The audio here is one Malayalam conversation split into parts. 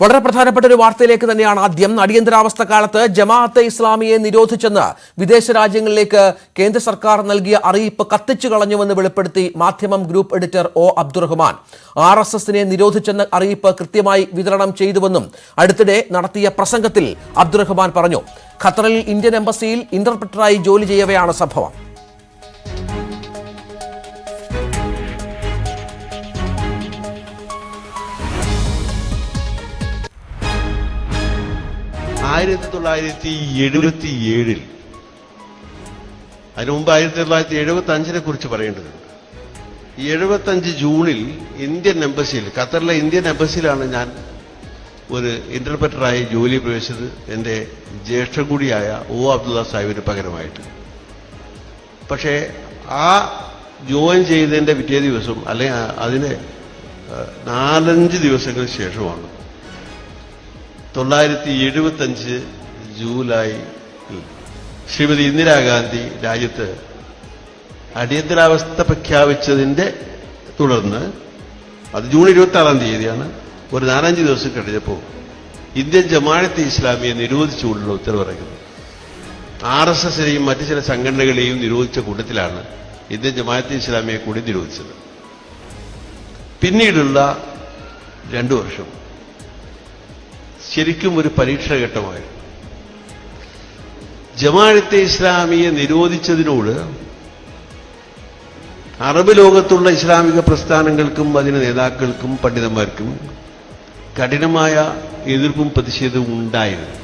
വളരെ പ്രധാനപ്പെട്ട ഒരു വാർത്തയിലേക്ക് തന്നെയാണ് ആദ്യം. അടിയന്തരാവസ്ഥ കാലത്ത് ജമാഅത്തെ ഇസ്ലാമിയെ നിരോധിച്ചെന്ന് വിദേശ രാജ്യങ്ങളിലേക്ക് കേന്ദ്ര സർക്കാർ നൽകിയ അറിയിപ്പ് കത്തിച്ചു കളഞ്ഞുവെന്ന് വെളിപ്പെടുത്തി മാധ്യമം ഗ്രൂപ്പ് എഡിറ്റർ ഒ അബ്ദുറഹ്മാൻ. RSSനെ നിരോധിച്ചെന്ന അറിയിപ്പ് കൃത്യമായി വിതരണം ചെയ്തുവെന്നും അടുത്തിടെ നടത്തിയ പ്രസംഗത്തിൽ അബ്ദുറഹ്മാൻ പറഞ്ഞു. ഖത്തറിൽ ഇന്ത്യൻ എംബസിയിൽ ഇന്റർപ്രറ്ററായി ജോലി ചെയ്യവെയാണ് സംഭവം. 1977 അതിനു മുമ്പ് 1975 കുറിച്ച് പറയേണ്ടതുണ്ട്. ഈ 75 ജൂണിൽ ഇന്ത്യൻ എംബസിയിൽ, ഖത്തറിലെ ഇന്ത്യൻ എംബസിയിലാണ് ഞാൻ ഒരു ഇന്റർപ്രറ്ററായി ജോലി പ്രവേശിച്ചത്, എൻ്റെ ജ്യേഷ്ഠൻ കൂടിയായ ഒ അബ്ദുള്ള സാഹിബിന് പകരമായിട്ട്. പക്ഷേ ആ ജോയിൻ ചെയ്തതിൻ്റെ പിറ്റേ ദിവസം അല്ലെങ്കിൽ അതിന് 4-5 ദിവസങ്ങൾക്ക് ശേഷമാണ് 1975 ജൂലൈ ശ്രീമതി ഇന്ദിരാഗാന്ധി രാജ്യത്ത് അടിയന്തരാവസ്ഥ പ്രഖ്യാപിച്ചതിൻ്റെ തുടർന്ന്, അത് ജൂൺ 26-ാം തീയതിയാണ്, ഒരു 4-5 ദിവസം കഴിഞ്ഞപ്പോൾ ഇന്ത്യൻ ജമാഅത്തെ ഇസ്ലാമിയെ നിരോധിച്ചുകൊണ്ടുള്ള ഉത്തരവിറങ്ങുന്നത്. RSSനെയും മറ്റു ചില സംഘടനകളെയും നിരോധിച്ച കൂട്ടത്തിലാണ് ഇന്ത്യൻ ജമാഅത്തെ ഇസ്ലാമിയെ കൂടി നിരോധിച്ചത്. പിന്നീടുള്ള 2 വർഷം ശരിക്കും ഒരു പരീക്ഷാഘട്ടമായിരുന്നു. ജമാഅത്തെ ഇസ്ലാമിയെ നിരോധിച്ചതിനോട് അറബ് ലോകത്തുള്ള ഇസ്ലാമിക പ്രസ്ഥാനങ്ങൾക്കും അതിന്റെ നേതാക്കൾക്കും പണ്ഡിതന്മാർക്കും കഠിനമായ എതിർപ്പും പ്രതിഷേധവും ഉണ്ടായിരുന്നു.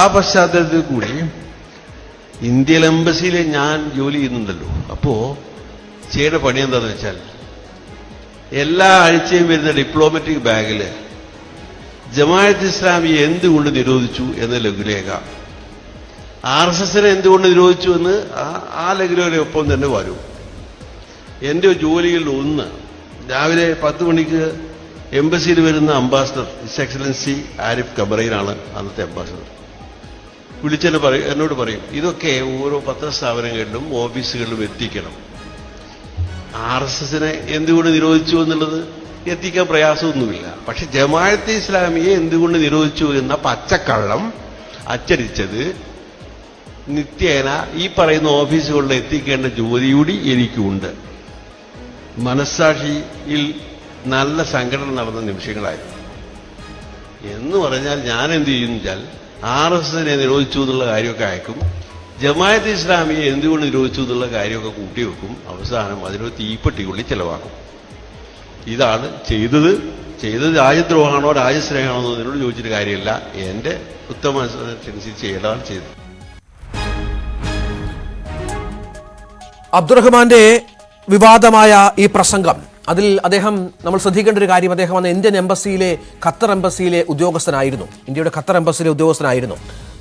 ആ പശ്ചാത്തലത്തിൽ കൂടി ഇന്ത്യൻ എംബസിയിൽ ഞാൻ ജോലി ചെയ്യുന്നുണ്ടല്ലോ. അപ്പോ ചെയ്യേണ്ട പണി എന്താണെന്ന് വെച്ചാൽ, എല്ലാ ആഴ്ചയും വരുന്ന ഡിപ്ലോമാറ്റിക് ബാഗിൽ ജമാഅത്ത് ഇസ്ലാമിയെ എന്തുകൊണ്ട് നിരോധിച്ചു എന്ന ലഘുലേഖ, RSSനെ എന്തുകൊണ്ട് നിരോധിച്ചു എന്ന് ആ ലഘുലേഖയൊപ്പം തന്നെ വരും. എൻ്റെ ജോലികളിൽ ഒന്ന്, രാവിലെ 10 മണിക്ക് എംബസിയിൽ വരുന്ന അംബാസഡർ ഹിസ് എക്സലൻസി ആരിഫ് കബറയിലാണ് അന്നത്തെ അംബാസഡർ. വിളിച്ചെന്നെ എന്നോട് പറയും, ഇതൊക്കെ ഓരോ പത്രസ്ഥാപനങ്ങളിലും ഓഫീസുകളിലും എത്തിക്കണം. RSSനെ എന്തുകൊണ്ട് നിരോധിച്ചു എന്നുള്ളത് എത്തിക്കാൻ പ്രയാസമൊന്നുമില്ല. പക്ഷെ ജമാഅത്തെ ഇസ്ലാമിയെ എന്തുകൊണ്ട് നിരോധിച്ചു എന്ന പച്ചക്കള്ളം അച്ചടിച്ചത് നിത്യേന ഈ പറയുന്ന ഓഫീസുകളിൽ എത്തിക്കേണ്ട ജോലി കൂടി എനിക്കുണ്ട്. മനസ്സാക്ഷിയിൽ നല്ല സംഘടന നടന്ന നിമിഷങ്ങളായിരുന്നു. എന്ന് പറഞ്ഞാൽ ഞാൻ എന്ത് ചെയ്യുമെന്ന് വെച്ചാൽ, RSSനെ നിരോധിച്ചു എന്നുള്ള കാര്യമൊക്കെ അയക്കും, ജമാഅത്തെ ഇസ്ലാമിയെ എന്തുകൊണ്ട് നിരോധിച്ചു എന്നുള്ള കാര്യമൊക്കെ കൂട്ടിവെക്കും, അവസാനം അതിനൊരു തീപ്പെട്ടിക്കുള്ളി ചെലവാക്കും. ഇതാണ് ചെയ്തത്. രാജ്യദ്രോഹമാണോ രാജ്യസ്നേഹമാണോ എന്നതിനോട് ചോദിച്ചിട്ട് കാര്യമില്ല. എന്റെ ഉത്തമ അനുസരിച്ച് ചെയ്യേണ്ടതാണ് ചെയ്തത്. അബ്ദുറഹ്മാന്റെ വിവാദമായ ഈ പ്രസംഗം, അതിൽ അദ്ദേഹം, നമ്മൾ ശ്രദ്ധിക്കേണ്ട ഒരു കാര്യം, അദ്ദേഹം അന്ന് ഇന്ത്യൻ എംബസിയിലെ, ഖത്തർ എംബസിയിലെ ഉദ്യോഗസ്ഥനായിരുന്നു. ഇന്ത്യയുടെ ഖത്തർ എംബസിയിലെ ഉദ്യോഗസ്ഥനായിരുന്നു.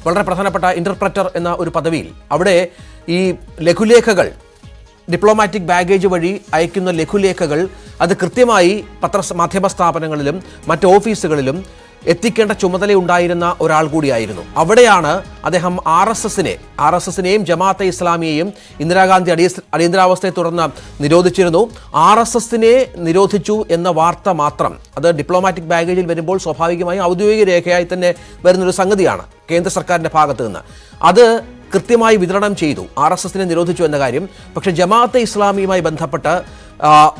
വളരെ പ്രധാനപ്പെട്ട ഇന്റർപ്രറ്റർ എന്ന ഒരു പദവിയിൽ. അവിടെ ഈ ലഘുലേഖകൾ, ഡിപ്ലോമാറ്റിക് ബാഗേജ് വഴി അയക്കുന്ന ലഘുലേഖകൾ, അത് കൃത്യമായി മാധ്യമ സ്ഥാപനങ്ങളിലും മറ്റ് ഓഫീസുകളിലും എത്തിക്കേണ്ട ചുമതലയുണ്ടായിരുന്ന ഒരാൾ കൂടിയായിരുന്നു. അവിടെയാണ് അദ്ദേഹം RSSനെയും ജമാഅത്തെ ഇസ്ലാമിയെയും ഇന്ദിരാഗാന്ധി അടിയന്തരാവസ്ഥയെ തുടർന്ന് നിരോധിച്ചിരുന്നു. RSSനെ നിരോധിച്ചു എന്ന വാർത്ത മാത്രം, അത് ഡിപ്ലോമാറ്റിക് ബാഗേജിൽ വരുമ്പോൾ സ്വാഭാവികമായും ഔദ്യോഗിക രേഖയായി തന്നെ വരുന്നൊരു സംഗതിയാണ് കേന്ദ്ര സർക്കാരിൻ്റെ ഭാഗത്ത് നിന്ന്. അത് കൃത്യമായി വിതരണം ചെയ്തു, RSSനെ നിരോധിച്ചു എന്ന കാര്യം. പക്ഷെ ജമാഅത്തെ ഇസ്ലാമിയുമായി ബന്ധപ്പെട്ട്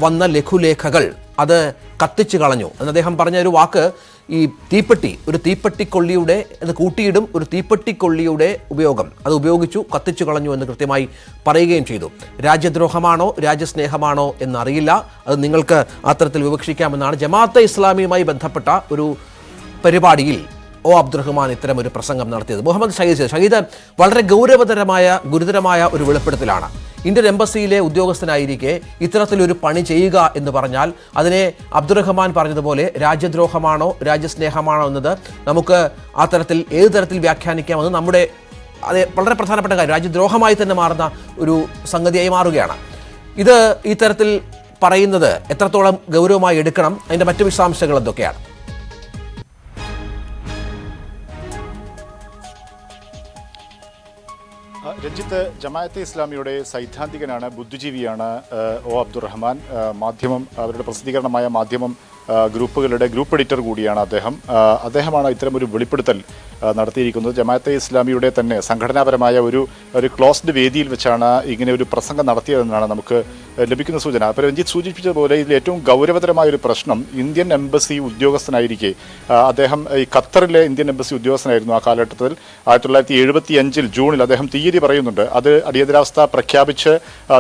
വന്ന ലഘുലേഖകൾ അത് കത്തിച്ചു കളഞ്ഞു എന്ന് അദ്ദേഹം പറഞ്ഞ ഒരു വാക്ക്, ഈ തീപ്പെട്ടി, ഒരു തീപ്പെട്ടിക്കൊള്ളിയുടെ, അത് കൂട്ടിയിടും, ഒരു തീപ്പെട്ടിക്കൊള്ളിയുടെ ഉപയോഗം, അത് ഉപയോഗിച്ചു കത്തിച്ചു കളഞ്ഞു എന്ന് കൃത്യമായി പറയുകയും ചെയ്തു. രാജ്യദ്രോഹമാണോ രാജ്യസ്നേഹമാണോ എന്നറിയില്ല, അത് നിങ്ങൾക്ക് അത്തരത്തിൽ വിവക്ഷിക്കാമെന്നാണ് ജമാഅത്തെ ഇസ്ലാമിയുമായി ബന്ധപ്പെട്ട ഒരു പരിപാടിയിൽ ഒ അബ്ദുറഹ്മാൻ ഇത്തരം ഒരു പ്രസംഗം നടത്തിയത്. മുഹമ്മദ് ഷഹീദ് വളരെ ഗുരുതരമായ ഒരു വെളിപ്പെടുത്തലാണ്. ഇന്ത്യൻ എംബസിയിലെ ഉദ്യോഗസ്ഥനായിരിക്കെ ഇത്തരത്തിലൊരു പണി ചെയ്യുക എന്ന് പറഞ്ഞാൽ അതിനെ അബ്ദുറഹ്മാൻ പറഞ്ഞതുപോലെ രാജ്യദ്രോഹമാണോ രാജ്യസ്നേഹമാണോ എന്നത് നമുക്ക് ആ തരത്തിൽ ഏത് തരത്തിൽ വ്യാഖ്യാനിക്കാമെന്ന് നമ്മുടെ അത് വളരെ പ്രധാനപ്പെട്ട കാര്യം, രാജ്യദ്രോഹമായി തന്നെ മാറുന്ന ഒരു സംഗതിയായി മാറുകയാണ്. ഇത് ഈ തരത്തിൽ പറയുന്നത് എത്രത്തോളം ഗൗരവമായി എടുക്കണം, അതിൻ്റെ മറ്റു വിശദാംശങ്ങൾ എന്തൊക്കെയാണ്? രഞ്ജിത്ത്, ജമാഅത്തെ ഇസ്ലാമിയുടെ സൈദ്ധാന്തികനാണ്, ബുദ്ധിജീവിയാണ് ഒ അബ്ദുറഹ്മാൻ. അവരുടെ പ്രസിദ്ധീകരണമായ മാധ്യമം ഗ്രൂപ്പുകളുടെ ഗ്രൂപ്പ് എഡിറ്റർ കൂടിയാണ് അദ്ദേഹമാണ് ഇത്തരമൊരു വെളിപ്പെടുത്തൽ നടത്തിയിരിക്കുന്നത്. ജമാഅത്തെ ഇസ്ലാമിയുടെ തന്നെ സംഘടനാപരമായ ഒരു ക്ലോസ്ഡ് വേദിയിൽ വെച്ചാണ് ഇങ്ങനെ ഒരു പ്രസംഗം നടത്തിയതെന്നാണ് നമുക്ക് ലഭിക്കുന്ന സൂചന. അപ്പോൾ രഞ്ജിത്ത് സൂചിപ്പിച്ചതുപോലെ ഇതിൽ ഏറ്റവും ഗൗരവതരമായ ഒരു പ്രശ്നം ഇന്ത്യൻ എംബസി ഉദ്യോഗസ്ഥനായിരിക്കെ അദ്ദേഹം ഈ ഖത്തറിലെ ഇന്ത്യൻ എംബസി ഉദ്യോഗസ്ഥനായിരുന്നു ആ കാലഘട്ടത്തിൽ. 1975 ജൂണിൽ അദ്ദേഹം തീയതി പറയുന്നുണ്ട്. അത് അടിയന്തരാവസ്ഥ പ്രഖ്യാപിച്ച്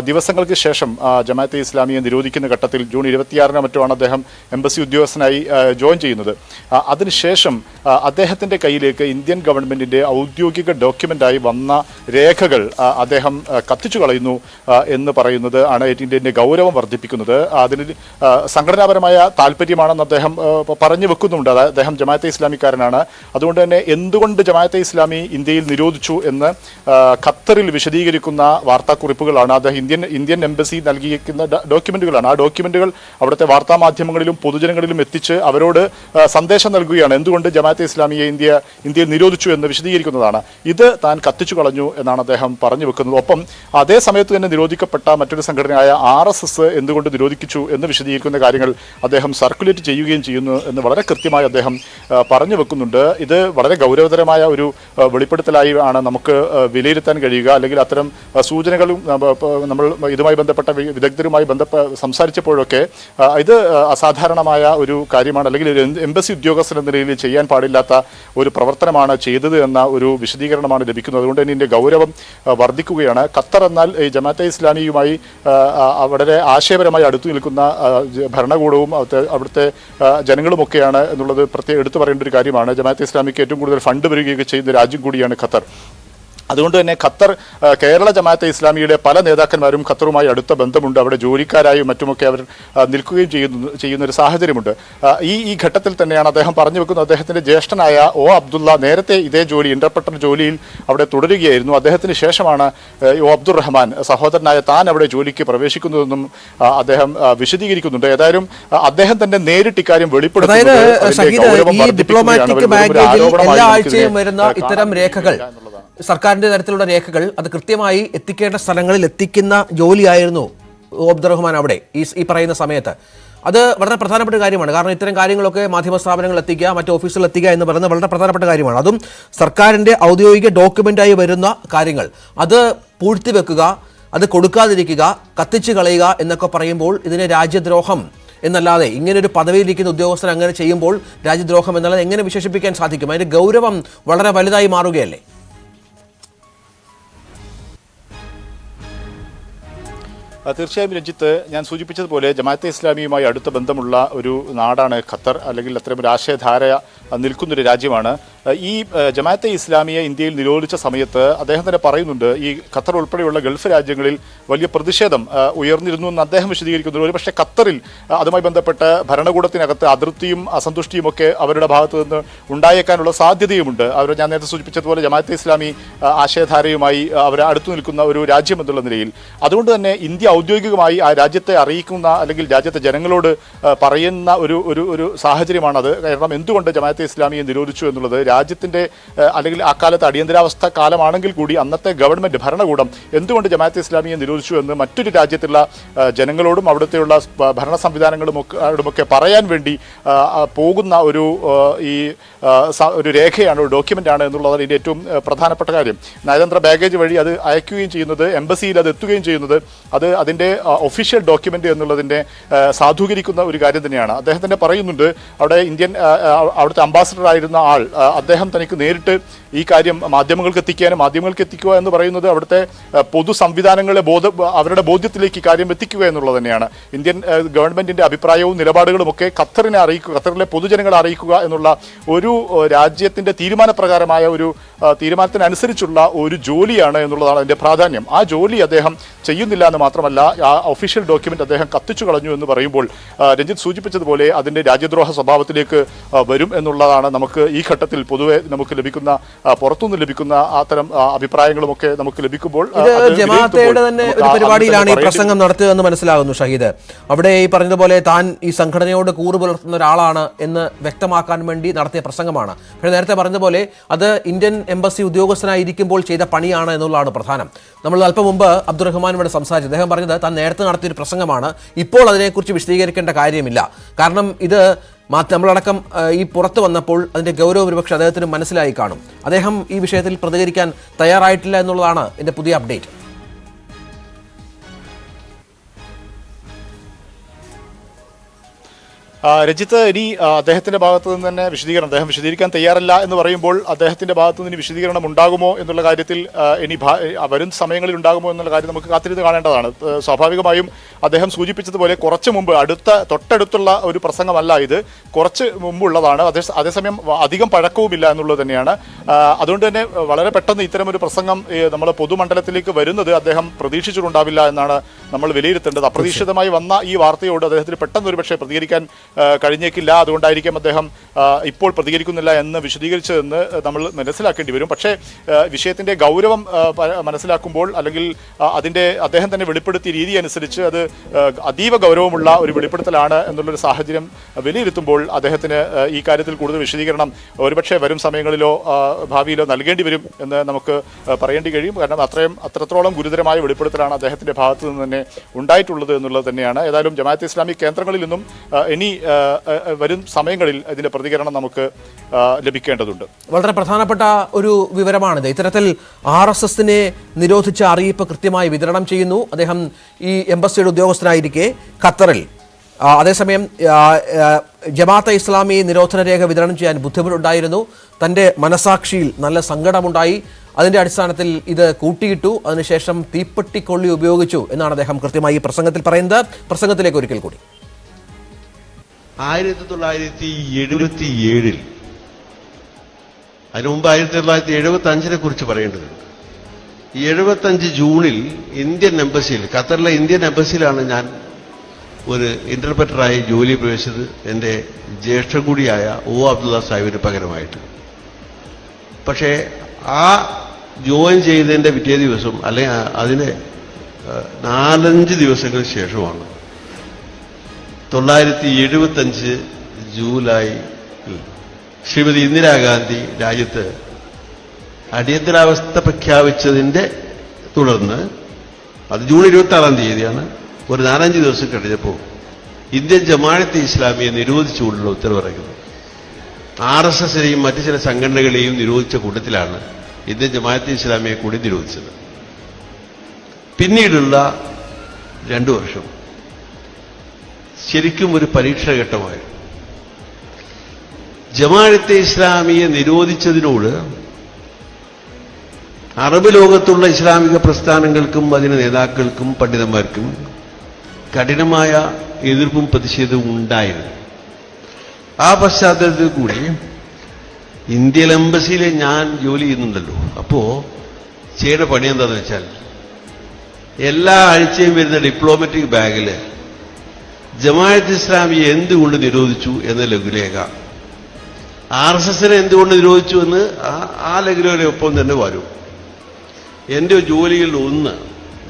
ദിവസങ്ങൾക്ക് ശേഷം ജമാഅത്തെ ഇസ്ലാമിയെ നിരോധിക്കുന്ന ഘട്ടത്തിൽ ജൂൺ 26 മറ്റുമാണ് അദ്ദേഹം എംബസി ഉദ്യോഗസ്ഥനായി ജോയിൻ ചെയ്യുന്നത്. അതിനുശേഷം അദ്ദേഹത്തിൻ്റെ കയ്യിലേക്ക് ഇന്ത്യൻ ഗവൺമെൻറ്റിൻ്റെ ഔദ്യോഗിക ഡോക്യുമെൻ്റായി വന്ന രേഖകൾ അദ്ദേഹം കത്തിച്ചു കളയുന്നു എന്ന് പറയുന്നത് ആണ് ഇതിൻ്റെ ഗൗരവം വർദ്ധിപ്പിക്കുന്നത്. അതിന് സംഘടനാപരമായ താല്പര്യമാണെന്ന് അദ്ദേഹം പറഞ്ഞു വെക്കുന്നുണ്ട്. അദ്ദേഹം ജമാഅത്തെ ഇസ്ലാമിക്കാരനാണ്. അതുകൊണ്ട് തന്നെ എന്തുകൊണ്ട് ജമാഅത്തെ ഇസ്ലാമി ഇന്ത്യയിൽ നിരോധിച്ചു എന്ന് ഖത്തറിൽ വിശദീകരിക്കുന്ന വാർത്താക്കുറിപ്പുകളാണ്. അദ്ദേഹം ഇന്ത്യൻ എംബസി നൽകിയിരിക്കുന്ന ഡോക്യുമെന്റുകളാണ്. ആ ഡോക്യുമെന്റുകൾ അവിടുത്തെ വാർത്താ മാധ്യമങ്ങളിലും പൊതുജനങ്ങളിലും എത്തിച്ച് അവരോട് സന്ദേശം നൽകുകയാണ്. എന്തുകൊണ്ട് ജമാഅത്തെ ഇസ്ലാമിയെ ഇന്ത്യയിൽ നിരോധിച്ചു എന്ന് വിശദീകരിക്കുന്നതാണ്. ഇത് താൻ കത്തിച്ചു കളഞ്ഞു എന്നാണ് അദ്ദേഹം പറഞ്ഞു വെക്കുന്നത്. ഒപ്പം അതേ സമയത്ത് തന്നെ നിരോധിക്കപ്പെട്ട മറ്റൊരു സംഘടനയായ RSS എന്തുകൊണ്ട് നിരോധിച്ചു എന്ന് വിശദീകരിക്കുന്ന കാര്യങ്ങൾ അദ്ദേഹം സർക്കുലേറ്റ് ചെയ്യുകയും ചെയ്യുന്നു എന്ന് വളരെ കൃത്യമായി അദ്ദേഹം പറഞ്ഞു വെക്കുന്നുണ്ട്. ഇത് വളരെ ഗൗരവതരമായ ഒരു വെളിപ്പെടുത്തലായി ആണ് നമുക്ക് വിലയിരുത്താൻ കഴിയുക. അല്ലെങ്കിൽ അത്തരം സൂചനകളും നമ്മൾ ഇതുമായി ബന്ധപ്പെട്ട വിദഗ്ധരുമായി സംസാരിച്ചപ്പോഴൊക്കെ ഇത് അസാധാരണമായ ഒരു കാര്യമാണ്, അല്ലെങ്കിൽ എംബസി ഉദ്യോഗസ്ഥൻ എന്ന നിലയിൽ ചെയ്യാൻ പാടില്ലാത്ത ഒരു പ്രവർത്തനമാണ് ചെയ്തത് എന്ന ഒരു വിശദീകരണമാണ് ലഭിക്കുന്നത്. അതുകൊണ്ട് തന്നെ ഇതിൻ്റെ ഗൗരവം വർദ്ധിക്കുകയാണ്. ഖത്തർ എന്നാൽ ഈ ജമാഅത്തെ ഇസ്ലാമിയുമായി വളരെ ആശയപരമായി അടുത്തു നിൽക്കുന്ന ഭരണകൂടവും അവിടുത്തെ ജനങ്ങളുമൊക്കെയാണ് എന്നുള്ളത് പ്രത്യേകം എടുത്തു പറയേണ്ട ഒരു കാര്യമാണ്. ജമാഅത്തെ ഇസ്ലാമിക്ക് ഏറ്റവും കൂടുതൽ ഫണ്ട് വരികയൊക്കെ ചെയ്യുന്ന രാജ്യം കൂടിയാണ് ഖത്തർ. അതുകൊണ്ട് തന്നെ കേരള ജമാഅത്തെ ഇസ്ലാമിയുടെ പല നേതാക്കന്മാരും ഖത്തറുമായി അടുത്ത ബന്ധമുണ്ട്. അവിടെ ജോലിക്കാരായും മറ്റുമൊക്കെ അവർ നിൽക്കുകയും ചെയ്യുന്ന ഒരു സാഹചര്യമുണ്ട്. ഈ ഘട്ടത്തിൽ തന്നെയാണ് അദ്ദേഹം പറഞ്ഞു വെക്കുന്നത്. അദ്ദേഹത്തിൻ്റെ ജ്യേഷ്ഠനായ അബ്ദുള്ള നേരത്തെ ഇതേ ജോലി ഇന്റർപ്രട്ടർ ജോലിയിൽ അവിടെ തുടരുകയായിരുന്നു. അദ്ദേഹത്തിന് ശേഷമാണ് അബ്ദുറഹ്മാൻ സഹോദരനായ താൻ അവിടെ ജോലിക്ക് പ്രവേശിക്കുന്നതെന്നും അദ്ദേഹം വിശദീകരിക്കുന്നുണ്ട്. ഏതായാലും അദ്ദേഹം തന്നെ നേരിട്ട് ഇക്കാര്യം വെളിപ്പെടുത്തുന്നത് ഇത്തരം രേഖകൾ, സർക്കാരിന്റെ തരത്തിലുള്ള രേഖകൾ അത് കൃത്യമായി എത്തിക്കേണ്ട സ്ഥലങ്ങളിൽ എത്തിക്കുന്ന ജോലിയായിരുന്നു അബ്ദുറഹ്മാൻ അവിടെ ഈ പറയുന്ന സമയത്ത്. അത് വളരെ പ്രധാനപ്പെട്ട കാര്യമാണ്. കാരണം ഇത്തരം കാര്യങ്ങളൊക്കെ മാധ്യമ സ്ഥാപനങ്ങൾ എത്തിക്കുക, മറ്റ് ഓഫീസുകൾ എത്തിക്കുക എന്ന് പറയുന്നത് വളരെ പ്രധാനപ്പെട്ട കാര്യമാണ്. അതും സർക്കാരിന്റെ ഔദ്യോഗിക ഡോക്യുമെന്റായി വരുന്ന കാര്യങ്ങൾ അത് പൂഴ്ത്തിവെക്കുക, അത് കൊടുക്കാതിരിക്കുക, കത്തിച്ചു കളയുക എന്നൊക്കെ പറയുമ്പോൾ ഇതിനെ രാജ്യദ്രോഹം എന്നല്ലാതെ, ഇങ്ങനൊരു പദവിയിലിരിക്കുന്ന ഉദ്യോഗസ്ഥൻ അങ്ങനെ ചെയ്യുമ്പോൾ രാജ്യദ്രോഹം എന്നല്ലാതെ എങ്ങനെ വിശേഷിപ്പിക്കാൻ സാധിക്കും? അതിന്റെ ഗൗരവം വളരെ വലുതായി മാറുകയല്ലേ? തീർച്ചയായും രഞ്ജിത്ത്, ഞാൻ സൂചിപ്പിച്ചതുപോലെ ജമാഅത്തെ ഇസ്ലാമിയുമായി അടുത്ത ബന്ധമുള്ള ഒരു നാടാണ് ഖത്തർ, അല്ലെങ്കിൽ അത്തരം ഒരു ആശയധാര നിൽക്കുന്നൊരു രാജ്യമാണ്. ഈ ജമാഅത്തെ ഇസ്ലാമിയെ ഇന്ത്യയിൽ നിരോധിച്ച സമയത്ത് അദ്ദേഹം തന്നെ പറയുന്നുണ്ട്, ഈ ഖത്തർ ഉൾപ്പെടെയുള്ള ഗൾഫ് രാജ്യങ്ങളിൽ വലിയ പ്രതിഷേധം ഉയർന്നിരുന്നു എന്ന് അദ്ദേഹം വിശദീകരിക്കുന്നു. ഒരു പക്ഷേ ഖത്തറിൽ അതുമായി ബന്ധപ്പെട്ട് ഭരണകൂടത്തിനകത്ത് അതൃപ്തിയും അസന്തുഷ്ടിയും ഒക്കെ അവരുടെ ഭാഗത്തു നിന്ന് ഉണ്ടായേക്കാനുള്ള സാധ്യതയുമുണ്ട്. ഞാൻ നേരത്തെ സൂചിപ്പിച്ചതുപോലെ ജമാഅത്തെ ഇസ്ലാമി ആശയധാരയുമായി അവർ അടുത്തു നിൽക്കുന്ന ഒരു രാജ്യം എന്നുള്ള നിലയിൽ. അതുകൊണ്ട് തന്നെ ഇന്ത്യ ഔദ്യോഗികമായി ആ രാജ്യത്തെ അറിയിക്കുന്ന, അല്ലെങ്കിൽ രാജ്യത്തെ ജനങ്ങളോട് പറയുന്ന ഒരു സാഹചര്യമാണത്. കാരണം എന്തുകൊണ്ട് ജമാഅത്തെ ഇസ്ലാമിയെ നിരോധിച്ചു എന്നുള്ളത് രാജ്യത്തിൻ്റെ, അല്ലെങ്കിൽ അക്കാലത്ത് അടിയന്തരാവസ്ഥ കാലമാണെങ്കിൽ കൂടി അന്നത്തെ ഗവൺമെൻറ് ഭരണകൂടം എന്തുകൊണ്ട് ജമാഅത്തെ ഇസ്ലാമിയെ നിരോധിച്ചു എന്ന് മറ്റൊരു രാജ്യത്തുള്ള ജനങ്ങളോടും അവിടുത്തെയുള്ള ഭരണ സംവിധാനങ്ങളുമൊക്കെ പറയാൻ വേണ്ടി പോകുന്ന ഒരു രേഖയാണ്, ഒരു ഡോക്യുമെൻ്റാണ് എന്നുള്ളതാണ് ഇതിൻ്റെ ഏറ്റവും പ്രധാനപ്പെട്ട കാര്യം. നയതന്ത്ര ബാഗേജ് വഴി അത് അയക്കുകയും ചെയ്യുന്നത്, എംബസിയിൽ അത് എത്തുകയും ചെയ്യുന്നത്, അതിൻ്റെ ഒഫീഷ്യൽ ഡോക്യുമെൻ്റ് എന്നുള്ളതിൻ്റെ സാധൂകരിക്കുന്ന ഒരു കാര്യം തന്നെയാണ്. അദ്ദേഹം തന്നെ പറയുന്നുണ്ട്, അവിടുത്തെ അംബാസഡർ ആയിരുന്ന ആൾ, അദ്ദേഹം തനിക്ക് നേരിട്ട് ഈ കാര്യം മാധ്യമങ്ങൾക്ക് എത്തിക്കുക എന്ന് പറയുന്നത് അവിടുത്തെ പൊതു സംവിധാനങ്ങളെ അവരുടെ ബോധ്യത്തിലേക്ക് ഈ കാര്യം എത്തിക്കുക എന്നുള്ളത് തന്നെയാണ്. ഇന്ത്യൻ ഗവൺമെന്റിന്റെ അഭിപ്രായവും നിലപാടുകളും ഒക്കെ ഖത്തറിലെ പൊതുജനങ്ങളെ അറിയിക്കുക എന്നുള്ള ഒരു രാജ്യത്തിന്റെ തീരുമാനപ്രകാരമായ ഒരു തീരുമാനത്തിനനുസരിച്ചുള്ള ഒരു ജോലിയാണ് എന്നുള്ളതാണ് അതിന്റെ പ്രാധാന്യം. ആ ജോലി അദ്ദേഹം ചെയ്യുന്നില്ല എന്ന് മാത്രമല്ല, ആ ഒഫീഷ്യൽ ഡോക്യുമെന്റ് അദ്ദേഹം കത്തിച്ചു കളഞ്ഞു എന്ന് പറയുമ്പോൾ രഞ്ജിത്ത് സൂചിപ്പിച്ചതുപോലെ അതിന്റെ രാജ്യദ്രോഹ സ്വഭാവത്തിലേക്ക് വരും എന്നുള്ളതാണ് നമുക്ക് ഈ ഘട്ടത്തിൽ പൊതുവെ നമുക്ക് ലഭിക്കുന്ന പുറത്തുനിന്ന് ലഭിക്കുന്ന അത്തരം അഭിപ്രായങ്ങളുമൊക്കെ നമുക്ക് ലഭിക്കുമ്പോൾ ജമാഅത്തയുടെ തന്നെ ഒരു പരിപാടിയിലാണ് ഈ പ്രസംഗം നടത്തുകയെന്ന് മനസ്സിലാകുന്നു ഷഹീദ്. അവിടെ ഈ പറഞ്ഞതുപോലെ താൻ ഈ സംഘടനയോട് കൂറ് പുലർത്തുന്ന ഒരാളാണ് എന്ന് വ്യക്തമാക്കാൻ വേണ്ടി നടത്തിയ പ്രസംഗമാണ്. പക്ഷേ നേരത്തെ പറഞ്ഞതുപോലെ അത് ഇന്ത്യൻ എംബസി ഉദ്യോഗസ്ഥനായിരിക്കുമ്പോൾ ചെയ്ത പണിയാണ് എന്നുള്ളതാണ് പ്രധാനം. നമ്മൾ അല്പം മുമ്പ് അബ്ദുറഹ്മാൻ ഇവിടെ സംസാരിച്ചു. അദ്ദേഹം പറഞ്ഞത് താൻ നേരത്തെ നടത്തിയൊരു പ്രസംഗമാണ്, ഇപ്പോൾ അതിനെക്കുറിച്ച് വിശദീകരിക്കേണ്ട കാര്യമില്ല. കാരണം ഇത് നമ്മളടക്കം ഈ പുറത്തു വന്നപ്പോൾ അതിൻ്റെ ഗൗരവം ഒരുപക്ഷെ അദ്ദേഹത്തിന് മനസ്സിലായി കാണും. അദ്ദേഹം ഈ വിഷയത്തിൽ പ്രതികരിക്കാൻ തയ്യാറായിട്ടില്ല എന്നുള്ളതാണ് എൻ്റെ പുതിയ അപ്ഡേറ്റ്. രഞ്ജിത്ത്, ഇനി അദ്ദേഹത്തിന്റെ ഭാഗത്തു നിന്ന് തന്നെ വിശദീകരണം, അദ്ദേഹം വിശദീകരിക്കാൻ തയ്യാറല്ല എന്ന് പറയുമ്പോൾ അദ്ദേഹത്തിന്റെ ഭാഗത്തു നിന്ന് വിശദീകരണം ഉണ്ടാകുമോ എന്നുള്ള കാര്യത്തിൽ ഇനി വരും സമയങ്ങളിൽ ഉണ്ടാകുമോ എന്നുള്ള കാര്യം നമുക്ക് കാത്തിരുന്ന് കാണേണ്ടതാണ്. സ്വാഭാവികമായും അദ്ദേഹം സൂചിപ്പിച്ചതുപോലെ കുറച്ച് മുമ്പ് തൊട്ടടുത്തുള്ള ഒരു പ്രസംഗമല്ല ഇത്, കുറച്ച് മുമ്പുള്ളതാണ്. അതേസമയം അധികം പഴക്കവുമില്ല എന്നുള്ളത് തന്നെയാണ്. അതുകൊണ്ട് തന്നെ വളരെ പെട്ടെന്ന് ഇത്തരമൊരു പ്രസംഗം നമ്മൾ പൊതുമണ്ഡലത്തിലേക്ക് വരുന്നത് അദ്ദേഹം പ്രതീക്ഷിച്ചിട്ടുണ്ടാവില്ല എന്നാണ് നമ്മൾ വിലയിരുത്തേണ്ടത്. അപ്രതീക്ഷിതമായി വന്ന ഈ വാർത്തയോട് അദ്ദേഹത്തിന് പെട്ടെന്ന് ഒരുപക്ഷെ പ്രതികരിക്കാൻ കഴിഞ്ഞേക്കില്ല. അതുകൊണ്ടായിരിക്കും അദ്ദേഹം ഇപ്പോൾ പ്രതികരിക്കുന്നില്ല എന്ന് വിശദീകരിച്ചതെന്ന് നമ്മൾ മനസ്സിലാക്കേണ്ടി വരും. പക്ഷേ വിഷയത്തിന്റെ ഗൗരവം മനസ്സിലാക്കുമ്പോൾ, അല്ലെങ്കിൽ അദ്ദേഹം തന്നെ വെളിപ്പെടുത്തിയ രീതി അനുസരിച്ച് അത് അതീവ ഗൗരവമുള്ള ഒരു വെളിപ്പെടുത്തലാണ് എന്നുള്ളൊരു സാഹചര്യം വിലയിരുത്തുമ്പോൾ അദ്ദേഹത്തിന് ഈ കാര്യത്തിൽ കൂടുതൽ വിശദീകരണം ഒരുപക്ഷെ വരും സമയങ്ങളിലോ ഭാവിയിലോ നൽകേണ്ടി വരും എന്ന് നമുക്ക് പറയേണ്ടി കഴിയും. കാരണം അത്രത്തോളം ഗുരുതരമായ വെളിപ്പെടുത്തലാണ് അദ്ദേഹത്തിന്റെ ഭാഗത്തു നിന്ന് തന്നെ ഉണ്ടായിട്ടുള്ളത് എന്നുള്ളത് തന്നെയാണ്. ഏതായാലും ജമാഅത്തെ ഇസ്ലാമി കേന്ദ്രങ്ങളിൽ നിന്നും ഇനി വരും സമയങ്ങളിൽ ഇതിന്റെ പ്രതികരണം നമുക്ക് ലഭിക്കേണ്ടതുണ്ട്. വളരെ പ്രധാനപ്പെട്ട ഒരു വിവരമാണിത്. ഇത്തരത്തിൽ RSSനെ നിരോധിച്ച അറിയിപ്പ് കൃത്യമായി വിതരണം ചെയ്യുന്നു അദ്ദേഹം ഈ എംബസിയുടെ ഉദ്യോഗസ്ഥനായിരിക്കെ ഖത്തറിൽ. അതേസമയം ജമാഅത്തെ ഇസ്ലാമി നിരോധന രേഖ വിതരണം ചെയ്യാൻ ബുദ്ധിമുട്ടുണ്ടായിരുന്നു. തൻ്റെ മനസാക്ഷിയിൽ നല്ല സങ്കടമുണ്ടായി. അതിൻ്റെ അടിസ്ഥാനത്തിൽ ഇത് കൂട്ടിയിട്ടു. അതിനുശേഷം തീപ്പെട്ടിക്കൊള്ളി ഉപയോഗിച്ചു എന്നാണ് അദ്ദേഹം കൃത്യമായി ഈ പ്രസംഗത്തിൽ പറയുന്നത്. പ്രസംഗത്തിലേക്ക് ഒരിക്കൽ കൂടി. 1977 അതിനു മുമ്പ് 1975 കുറിച്ച് പറയേണ്ടതുണ്ട്. 75 ജൂണിൽ ഇന്ത്യൻ എംബസിയിൽ, ഖത്തറിലെ ഇന്ത്യൻ എംബസിയിലാണ് ഞാൻ ഒരു ഇന്റർപ്രറ്ററായി ജോലി പ്രവേശിച്ചത്. എൻ്റെ ജ്യേഷ്ഠൻ കൂടിയായ അബ്ദുള്ള സാഹിബിന് പകരമായിട്ട്. പക്ഷേ ആ ജോയിൻ ചെയ്തതിൻ്റെ പിറ്റേ ദിവസം, അല്ലെങ്കിൽ അതിന് 4-5 ദിവസങ്ങൾക്ക് ശേഷമാണ് 1975 ജൂലൈ ശ്രീമതി ഇന്ദിരാഗാന്ധി രാജ്യത്ത് അടിയന്തരാവസ്ഥ പ്രഖ്യാപിച്ചതിൻ്റെ തുടർന്ന്, അത് ജൂൺ 26-ാം തീയതിയാണ്, ഒരു 4-5 ദിവസം കഴിഞ്ഞപ്പോൾ ഇന്ത്യൻ ജമാഅത്തെ ഇസ്ലാമിയെ നിരോധിച്ചുകൊണ്ടുള്ള ഉത്തരവിറങ്ങുന്നത്. RSSനെയും മറ്റു ചില സംഘടനകളെയും നിരോധിച്ച കൂട്ടത്തിലാണ് ഇന്ത്യൻ ജമാഅത്തെ ഇസ്ലാമിയെ കൂടി നിരോധിച്ചത്. പിന്നീടുള്ള 2 വർഷം ശരിക്കും ഒരു പരീക്ഷാഘട്ടമായിരുന്നു. ജമാഅത്തെ ഇസ്ലാമിയെ നിരോധിച്ചതിനോട് അറബ് ലോകത്തുള്ള ഇസ്ലാമിക പ്രസ്ഥാനങ്ങൾക്കും അതിന്റെ നേതാക്കൾക്കും പണ്ഡിതന്മാർക്കും കഠിനമായ എതിർപ്പും പ്രതിഷേധവും ഉണ്ടായിരുന്നു. ആ പശ്ചാത്തലത്തിൽ കൂടി ഇന്ത്യൻ എംബസിയിൽ ഞാൻ ജോലി ചെയ്യുന്നുണ്ടല്ലോ. അപ്പോ ചെയ്യേണ്ട പണി എന്താണെന്ന് വെച്ചാൽ, എല്ലാ ആഴ്ചയും വരുന്ന ഡിപ്ലോമാറ്റിക് ബാഗിൽ ജമാഅത്തെ ഇസ്ലാമിയെ എന്തുകൊണ്ട് നിരോധിച്ചു എന്ന ലഘുലേഖ, RSSനെ എന്തുകൊണ്ട് നിരോധിച്ചു എന്ന് ആ ലഘുലേഖയൊപ്പം തന്നെ വരും. എൻ്റെ ജോലിയിൽ ഒന്ന്,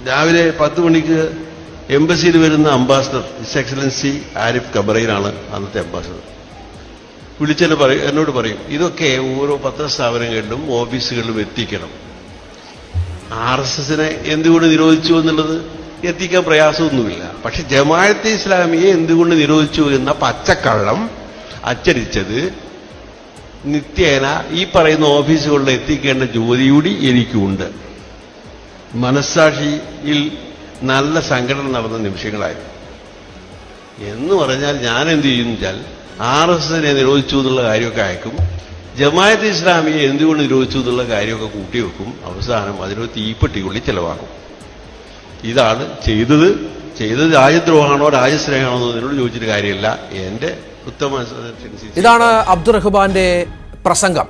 രാവിലെ 10 മണിക്ക് എംബസിയിൽ വരുന്ന അംബാസഡർ ഹിസ് എക്സലൻസി ആരിഫ് കബറയിലാണ് അന്നത്തെ അംബാസഡർ. എന്നോട് പറയും, ഇതൊക്കെ ഓരോ പത്രസ്ഥാപനങ്ങളിലും ഓഫീസുകളിലും എത്തിക്കണം. RSSനെ എന്തുകൊണ്ട് നിരോധിച്ചു എന്നുള്ളത് എത്തിക്കാൻ പ്രയാസമൊന്നുമില്ല. പക്ഷെ ജമാഅത്തെ ഇസ്ലാമിയെ എന്തുകൊണ്ട് നിരോധിച്ചു എന്ന പച്ചക്കള്ളം അച്ചടിച്ചത് നിത്യേന ഈ പറയുന്ന ഓഫീസുകളിൽ എത്തിക്കേണ്ട ജോലി കൂടി എനിക്കുണ്ട്. മനസ്സാക്ഷിയിൽ നല്ല സംഘടന നടന്ന നിമിഷങ്ങളായിരുന്നു. എന്ന് പറഞ്ഞാൽ ഞാൻ എന്ത് ചെയ്യുന്നുവെച്ചാൽ, RSSനെ നിരോധിച്ചു എന്നുള്ള കാര്യമൊക്കെ അയക്കും, ജമാഅത്തെ ഇസ്ലാമിയെ എന്തുകൊണ്ട് നിരോധിച്ചു എന്നുള്ള കാര്യമൊക്കെ കൂട്ടിവെക്കും, അവസാനം അതിനൊരു തീപ്പെട്ടിക്കൊള്ളി ചെലവാക്കും. ഇതാണ് ചെയ്തത്. രാജ്യദ്രോഹമാണോ രാജ്യസ്നേഹമാണോ എന്നോട് ചോദിച്ചിട്ട് കാര്യമില്ല. എൻ്റെ ഉത്തമ ഇതാണ് അബ്ദുറഹ്മാന്റെ പ്രസംഗം.